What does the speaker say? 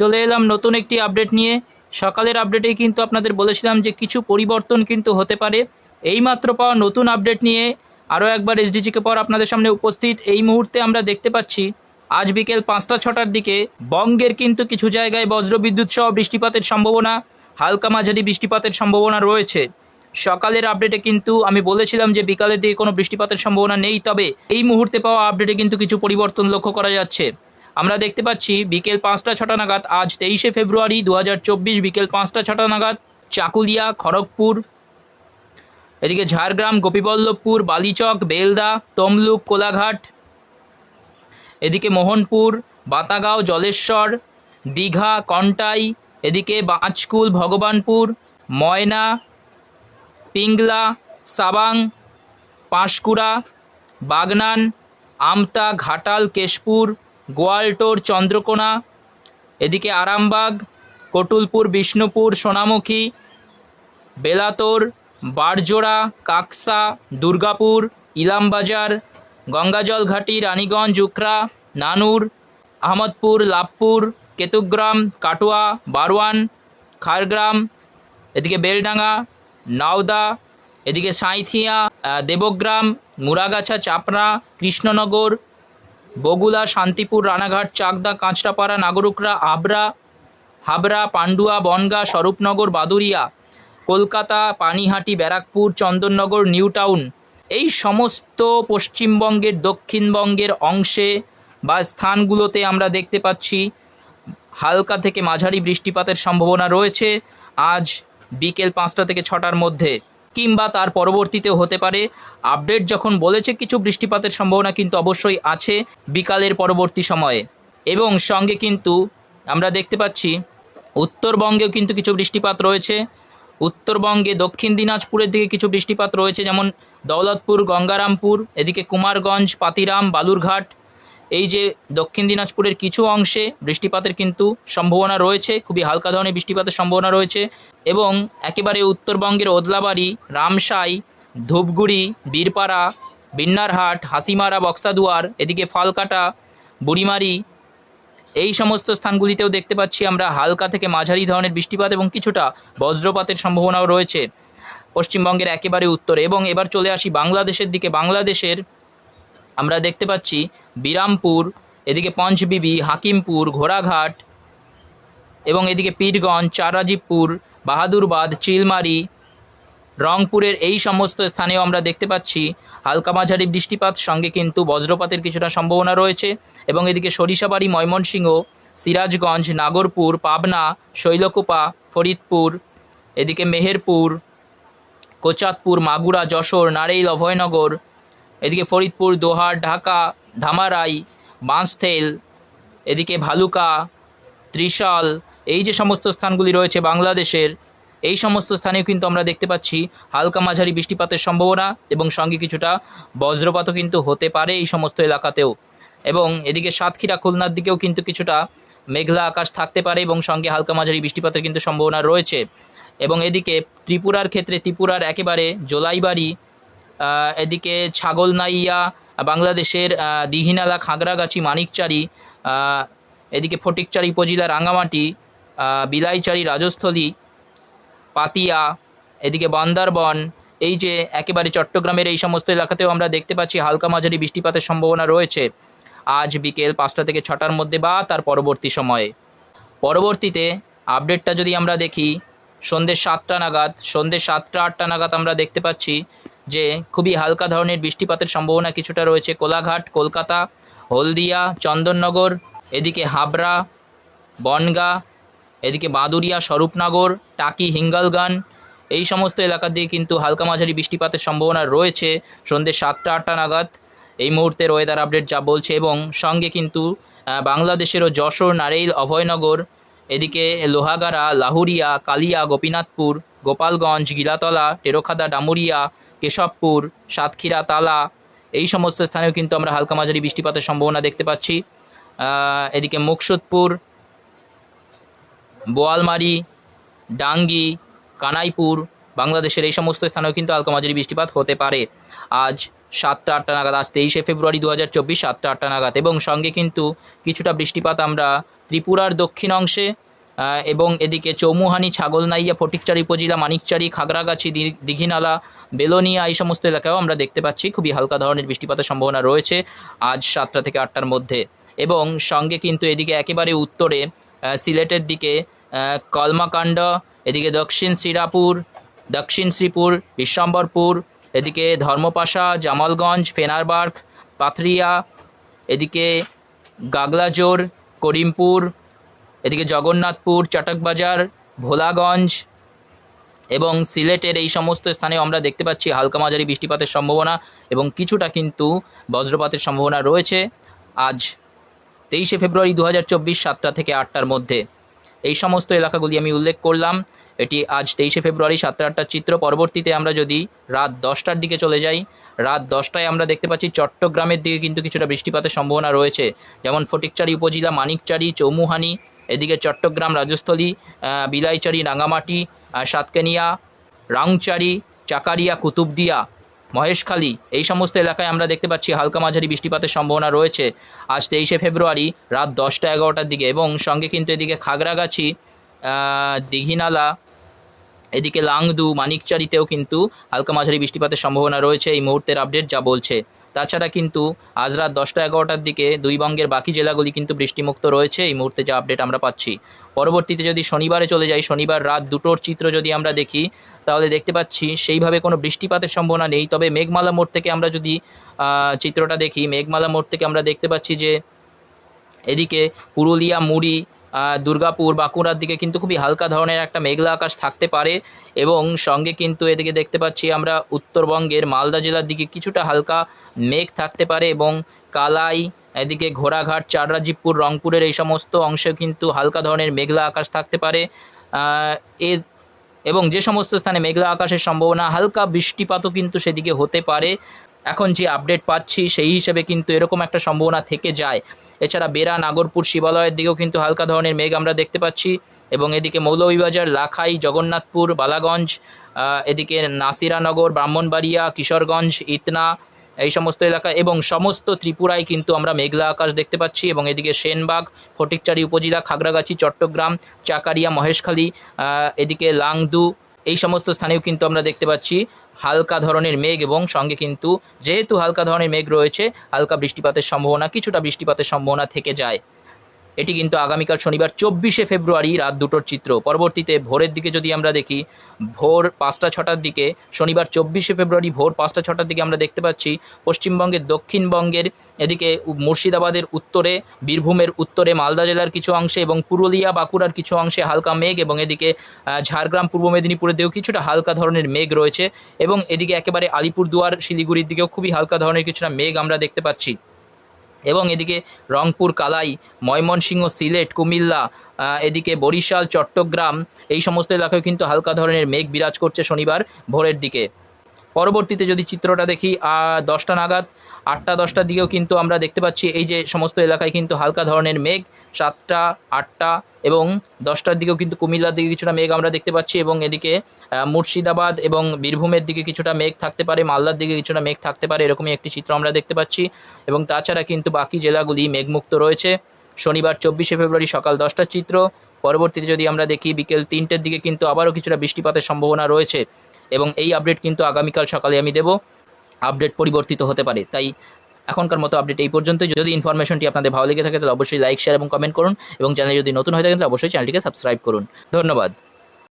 চলে এলাম নতুন একটি আপডেট নিয়ে। সকালের আপডেটেই কিন্তু আপনাদের বলেছিলাম যে কিছু পরিবর্তন কিন্তু হতে পারে। এইমাত্র পাওয়া নতুন আপডেট নিয়ে আরও একবার এসডিজিকে পর আপনাদের সামনে উপস্থিত। এই মুহূর্তে আমরা দেখতে পাচ্ছি আজ বিকেল 5টা-6টার দিকে বঙ্গের কিন্তু কিছু জায়গায় বজ্রবিদ্যুৎ সহ বৃষ্টিপাতের সম্ভাবনা, হালকা মাঝারি বৃষ্টিপাতের সম্ভাবনা রয়েছে। সকালের আপডেটে কিন্তু আমি বলেছিলাম যে বিকালের দিকে কোনো বৃষ্টিপাতের সম্ভাবনা নেই, তবে এই মুহূর্তে পাওয়া আপডেটে কিন্তু কিছু পরিবর্তন লক্ষ্য করা যাচ্ছে। আমরা দেখতে পাচ্ছি বিকেল 5টা-6টা নাগাদ আজ 23শে ফেব্রুয়ারি 2024 বিকেল 5টা-6টা নাগাদ চাকুলিয়া, খড়গপুর, এদিকে ঝাড়গ্রাম, গোপীবল্লভপুর, বালিচক, বেলদা, তমলুক, কোলাঘাট, এদিকে মোহনপুর, বাতাগাঁও, জলেশ্বর, দীঘা, কন্টাই, এদিকে পাঁচকুল, ভগবানপুর, ময়না, পিংলা, সাবাং, পাঁশকুড়া, বাগনান, আমতা, ঘাটাল, কেশপুর, গোয়ালটোর, চন্দ্রকোনা, এদিকে আরামবাগ, কটুলপুর, বিষ্ণুপুর, সোনামুখী, বেলাতোর, বারজোড়া, কাকসা, দুর্গাপুর, ইলামবাজার, গঙ্গাজল ঘাটি, রানীগঞ্জ, উখরা, নানুর, আহমদপুর, লাভপুর, কেতুগ্রাম, কাটোয়া, বারওয়ান, খারগ্রাম, এদিকে বেলডাঙ্গা, নাওদা, এদিকে সাঁইথিয়া, দেবগ্রাম, মুরাগাছা, চাপড়া, কৃষ্ণনগর, বগুলা, শান্তিপুর, রানাঘাট, চাকদা, কাঁচরাপাড়া, নাগরুকরা, হাবড়া, পান্ডুয়া, বনগাঁ, স্বরূপনগর, বাদুরিয়া, কলকাতা, পানিহাটি, ব্যারাকপুর, চন্দননগর, নিউ টাউন, এই সমস্ত পশ্চিমবঙ্গের দক্ষিণবঙ্গের অংশে বা স্থানগুলোতে আমরা দেখতে পাচ্ছি হালকা থেকে মাঝারি বৃষ্টিপাতের সম্ভাবনা রয়েছে আজ বিকেল 5টা থেকে 6টার মধ্যে, কিংবা তার পরবর্তীতেও হতে পারে। আপডেট যখন বলেছে কিছু বৃষ্টিপাতের সম্ভাবনা কিন্তু অবশ্যই আছে বিকালের পরবর্তী সময়ে। এবং সঙ্গে কিন্তু আমরা দেখতে পাচ্ছি উত্তরবঙ্গেও কিন্তু কিছু বৃষ্টিপাত রয়েছে। উত্তরবঙ্গে দক্ষিণ দিনাজপুরের দিকে কিছু বৃষ্টিপাত রয়েছে, যেমন দৌলতপুর, গঙ্গারামপুর, এদিকে কুমারগঞ্জ, পাতিরাম, বালুরঘাট, এই যে দক্ষিণ দিনাজপুরের কিছু অংশে বৃষ্টিপাতের কিন্তু সম্ভাবনা রয়েছে, খুবই হালকা ধরনের বৃষ্টিপাতের সম্ভাবনা রয়েছে। এবং একেবারে উত্তরবঙ্গের ওদলাবাড়ি, রামসাই, ধূপগুড়ি, বীরপাড়া, বিন্নারহাট, হাসিমারা, বক্সাদুয়ার, এদিকে ফালকাটা, বুড়িমারি, এই সমস্ত স্থানগুলিতেও দেখতে পাচ্ছি আমরা হালকা থেকে মাঝারি ধরনের বৃষ্টিপাত এবং কিছুটা বজ্রপাতের সম্ভাবনাও রয়েছে পশ্চিমবঙ্গের একেবারে উত্তরে। এবং এবার চলে আসি বাংলাদেশের দিকে। বাংলাদেশের আমরা দেখতে পাচ্ছি বিরামপুর, এদিকে পঞ্চবিবি, হাকিমপুর, ঘোড়াঘাট, এবং এদিকে পীরগঞ্জ, চাররাজীবপুর, বাহাদুরবাদ, চিলমারি, রংপুরের এই সমস্ত স্থানেও আমরা দেখতে পাচ্ছি হালকা মাঝারি বৃষ্টিপাত, সঙ্গে কিন্তু বজ্রপাতের কিছুটা সম্ভাবনা রয়েছে। এবং এদিকে সরিষাবাড়ি, ময়মনসিংহ, সিরাজগঞ্জ, নাগরপুর, পাবনা, শৈলকুপা, ফরিদপুর, এদিকে মেহেরপুর, কোচাতপুর, মাগুরা, যশোর, নারেইল, অভয়নগর, এদিকে ফরিদপুর, দোহার, ঢাকা, ধামারাই, বাঁশথেল, এদিকে ভালুকা, ত্রিশাল, এই যে সমস্ত স্থানগুলি রয়েছে বাংলাদেশের, এই সমস্ত স্থানেও কিন্তু আমরা দেখতে পাচ্ছি হালকা মাঝারি বৃষ্টিপাতের সম্ভাবনা এবং সঙ্গে কিছুটা বজ্রপাতও কিন্তু হতে পারে এই সমস্ত এলাকাতেও। এবং এদিকে সাতক্ষীরা, খুলনার দিকেও কিন্তু কিছুটা মেঘলা আকাশ থাকতে পারে এবং সঙ্গে হালকা মাঝারি বৃষ্টিপাতের কিন্তু সম্ভাবনা রয়েছে। এবং এদিকে ত্রিপুরার ক্ষেত্রে ত্রিপুরার একেবারে জোলাইবাড়ি, এদিকে ছাগলনাইয়া, বাংলাদেশের দিঘিনালা, খাগড়াগাছি, মানিকচারি, এদিকে ফটিকচারি উপজেলা, রাঙামাটি, বিলাইচারি, রাজস্থলী, পাতিয়া, এদিকে বান্দরবন, এই যে একেবারে চট্টগ্রামের এই সমস্ত এলাকাতেও আমরা দেখতে পাচ্ছি হালকা মাঝারি বৃষ্টিপাতের সম্ভাবনা রয়েছে আজ বিকেল 5টা থেকে 6টার মধ্যে বা তার পরবর্তী সময়ে। পরবর্তীতে আপডেটটা যদি আমরা দেখি সন্ধ্যে 7টা নাগাদ, সন্ধ্যে 7টা-8টা নাগাদ আমরা দেখতে পাচ্ছি যে খুবই হালকা ধরনের বৃষ্টিপাতের সম্ভাবনা কিছুটা রয়েছে কোলাঘাট, কলকাতা, হলদিয়া, চন্দননগর, এদিকে হাবড়া, বনগাঁ, এদিকে বাদুরিয়া, স্বরূপনগর, টাকি, হিঙ্গলগঞ্জ, এই সমস্ত এলাকার দিকে কিন্তু হালকা মাঝারি বৃষ্টিপাতের সম্ভাবনা রয়েছে সন্ধ্যে 7টা-8টা নাগাদ। এই মুহূর্তের ওয়েদার আপডেট যা বলছে। এবং সঙ্গে কিন্তু বাংলাদেশেরও যশোর, নারেইল, অভয়নগর, এদিকে লোহাগাড়া, লাহুরিয়া, কালিয়া, গোপীনাথপুর, গোপালগঞ্জ, গিলাতলা, টেরোখাদা, ডামুরিয়া, কেশবপুর, সাতক্ষীরা, তালা, এই সমস্ত স্থানেও কিন্তু আমরা হালকা মাঝারি বৃষ্টিপাতের সম্ভাবনা দেখতে পাচ্ছি। এদিকে মুকসুদপুর, বোয়ালমারি, ডাঙ্গি, কানাইপুর, বাংলাদেশের এই সমস্ত স্থানেও কিন্তু হালকা মাঝারি বৃষ্টিপাত হতে পারে আজ 7টা-8টা নাগাদ, আজ 23শে ফেব্রুয়ারি 2024 7টা-8টা নাগাদ। এবং সঙ্গে কিন্তু কিছুটা বৃষ্টিপাত আমরা ত্রিপুরার দক্ষিণ অংশে এবং এদিকে চৌমুহানি, ছাগলনাইয়া, ফটিকচারি উপজেলা, মানিকচারি, খাগড়াগাছি, দীঘিনালা, বেলোনিয়া এই সমস্ত এলাকায়ও আমরা দেখতে পাচ্ছি খুবই হালকা ধরনের বৃষ্টিপাতের সম্ভাবনা রয়েছে আজ 7টা থেকে 8টার মধ্যে। এবং সঙ্গে কিন্তু এদিকে একেবারে উত্তরে সিলেটের দিকে কলমাকাণ্ড, এদিকে দক্ষিণ শ্রীপুর, বিশ্বম্বরপুর, এদিকে ধর্মপাশা, জামালগঞ্জ, ফেনারবার্গ, পাথরিয়া, এদিকে গাগলাজোর, করিমপুর, এদিকে জগন্নাথপুর, চটকবাজার, ভোলাগঞ্জ এবং সিলেটের এই সমস্ত স্থানে আমরা দেখতে পাচ্ছি হালকা মাঝারি বৃষ্টিপাতের সম্ভাবনা এবং কিছুটা কিন্তু বজ্রপাতের সম্ভাবনা রয়েছে আজ 23শে ফেব্রুয়ারি 2024 7টা থেকে 8টার মধ্যে। এই সমস্ত এলাকাগুলি আমি উল্লেখ করলাম। এটি আজ 23শে ফেব্রুয়ারি 7টা 8টার চিত্র। পরবর্তীতে আমরা যদি রাত 10টার দিকে চলে যাই, রাত 10টায় আমরা দেখতে পাচ্ছি চট্টগ্রামের দিকে কিন্তু কিছুটা বৃষ্টিপাতের সম্ভাবনা রয়েছে, যেমন ফটিকচারি উপজেলা, মানিকচারি, চৌমুহানি, এদিকে চট্টগ্রাম, রাজস্থলী, বিলাইচারি, রাঙামাটি, সাতকানিয়া, রাংচারি, চাকারিয়া, কুতুবদিয়া, মহেশখালী এই সমস্ত এলাকায় আমরা দেখতে পাচ্ছি হালকা মাঝারি বৃষ্টিপাতের সম্ভাবনা রয়েছে আজ 23শে ফেব্রুয়ারি রাত 10টা 11টার দিকে। এবং সঙ্গে কিন্তু এদিকে খাগড়াগাছি, দীঘিনালা, এদিকে লাংদু, মানিকচারিতেও কিন্তু হালকা মাঝারি বৃষ্টিপাতের সম্ভাবনা রয়েছে এই মুহূর্তের আপডেট যা বলছে। তাছাড়া কিন্তু আজ রাত 10টা 11টার দিকে দুই বঙ্গের বাকি জেলাগুলি কিন্তু বৃষ্টিমুক্ত রয়েছে এই মুহূর্তে যা আপডেট আমরা পাচ্ছি। পরবর্তীতে যদি শনিবারে চলে যাই, শনিবার রাত 2টোর চিত্র যদি আমরা দেখি তাহলে দেখতে পাচ্ছি সেইভাবে কোনো বৃষ্টিপাতের সম্ভাবনা নেই। তবে মেঘমালা মোড় থেকে আমরা যদি চিত্রটা দেখি, মেঘমালা মোড় থেকে আমরা দেখতে পাচ্ছি যে এদিকে পুরুলিয়া, মুড়ি, দুর্গাপুর, বাঁকুড়ার দিকে কিন্তু খুবই হালকা ধরনের একটা মেঘলা আকাশ থাকতে পারে এবং সঙ্গে কিন্তু এদিকে দেখতে পাচ্ছি আমরা উত্তরবঙ্গের মালদা জেলার দিকে কিছুটা হালকা মেঘ থাকতে পারে এবং কালাই, এদিকে ঘোড়াঘাট, চাররাজীবপুর, রংপুরের এই সমস্ত অংশে কিন্তু হালকা ধরনের মেঘলা আকাশ থাকতে পারে। এবং যে সমস্ত স্থানে মেঘলা আকাশের সম্ভাবনা, হালকা বৃষ্টিপাতও কিন্তু সেদিকে হতে পারে। এখন যে আপডেট পাচ্ছি সেই হিসেবে কিন্তু এরকম একটা সম্ভাবনা থেকে যায়। এছাড়া বেরা, নাগরপুর, শিবালয়ের দিকেও কিন্তু হালকা ধরনের মেঘ আমরা দেখতে পাচ্ছি এবং এদিকে মৌলভীবাজার, লাখাই, জগন্নাথপুর, বালাগঞ্জ, এদিকে নাসিরানগর, ব্রাহ্মণবাড়িয়া, কিশোরগঞ্জ, ইতনা এই সমস্ত এলাকা এবং সমস্ত ত্রিপুরায় কিন্তু আমরা মেঘলা আকাশ দেখতে পাচ্ছি এবং এদিকে সেনবাগ, ফটিকচারি উপজেলা, খাগড়াগাছি, চট্টগ্রাম, চাকারিয়া, মহেশখালী, এদিকে লাংদু এই সমস্ত স্থানেও কিন্তু আমরা দেখতে পাচ্ছি হালকা ধরনের মেঘ এবং সঙ্গে কিন্তু যেহেতু হালকা ধরনের মেঘ রয়েছে হালকা বৃষ্টিপাতের সম্ভাবনা, কিছুটা বৃষ্টিপাতের সম্ভাবনা থেকে যায়। এটি কিন্তু আগামীকাল শনিবার 24শে ফেব্রুয়ারি রাত 2টোর চিত্র। পরবর্তীতে ভোরের দিকে যদি আমরা দেখি, ভোর 5টা 6টার দিকে শনিবার 24শে ফেব্রুয়ারি ভোর 5টা 6টার দিকে আমরা দেখতে পাচ্ছি পশ্চিমবঙ্গের, দক্ষিণবঙ্গের, এদিকে মুর্শিদাবাদের উত্তরে, বীরভূমের উত্তরে, মালদা জেলার কিছু অংশে এবং পুরুলিয়া, বাঁকুড়ার কিছু অংশে হালকা মেঘ এবং এদিকে ঝাড়গ্রাম, পূর্ব মেদিনীপুরের দিকেও কিছুটা হালকা ধরনের মেঘ রয়েছে এবং এদিকে একেবারে আলিপুরদুয়ার, শিলিগুড়ির দিকেও খুবই হালকা ধরনের কিছুটা মেঘ আমরা দেখতে পাচ্ছি এবং এদিকে রংপুর, কালাই, ময়মনসিংহ, সিলেট, কুমিল্লা, এদিকে বরিশাল, চট্টগ্রাম এই সমস্ত এলাকায় কিন্তু হালকা ধরনের মেঘ বিরাজ করছে শনিবার ভোরের দিকে। পরবর্তীতে যদি চিত্রটা দেখি 10টা নাগাদ, 8টা 10টার দিকেও কিন্তু আমরা দেখতে পাচ্ছি এই যে সমস্ত এলাকায় কিন্তু হালকা ধরনের মেঘ। 7টা 8টা এবং 10টার দিকেও কিন্তু কুমিল্লার দিকে কিছুটা মেঘ আমরা দেখতে পাচ্ছি এবং এদিকে মুর্শিদাবাদ এবং বীরভূমের দিকে কিছুটা মেঘ থাকতে পারে, মালদার দিকে কিছুটা মেঘ থাকতে পারে, এরকমই একটি চিত্র আমরা দেখতে পাচ্ছি এবং তাছাড়া কিন্তু বাকি জেলাগুলি মেঘমুক্ত রয়েছে। শনিবার 24শে ফেব্রুয়ারি সকাল 10টার চিত্র। পরবর্তীতে যদি আমরা দেখি বিকেল 3টের দিকে কিন্তু আবারও কিছুটা বৃষ্টিপাতের সম্ভাবনা রয়েছে এবং এই আপডেট কিন্তু আগামীকাল সকালে আমি দেব। আপডেট পরিবর্তিত হতে পারে, তাই এখনকার মতো আপডেট এই পর্যন্ত। যদি ইনফরমেশনটি আপনাদের ভালো লেগে থাকে তাহলে অবশ্যই লাইক, শেয়ার এবং কমেন্ট করুন এবং চ্যানেলে যদি নতুন হয়ে থাকেন তাহলে অবশ্যই চ্যানেলটিকে সাবস্ক্রাইব করুন। ধন্যবাদ।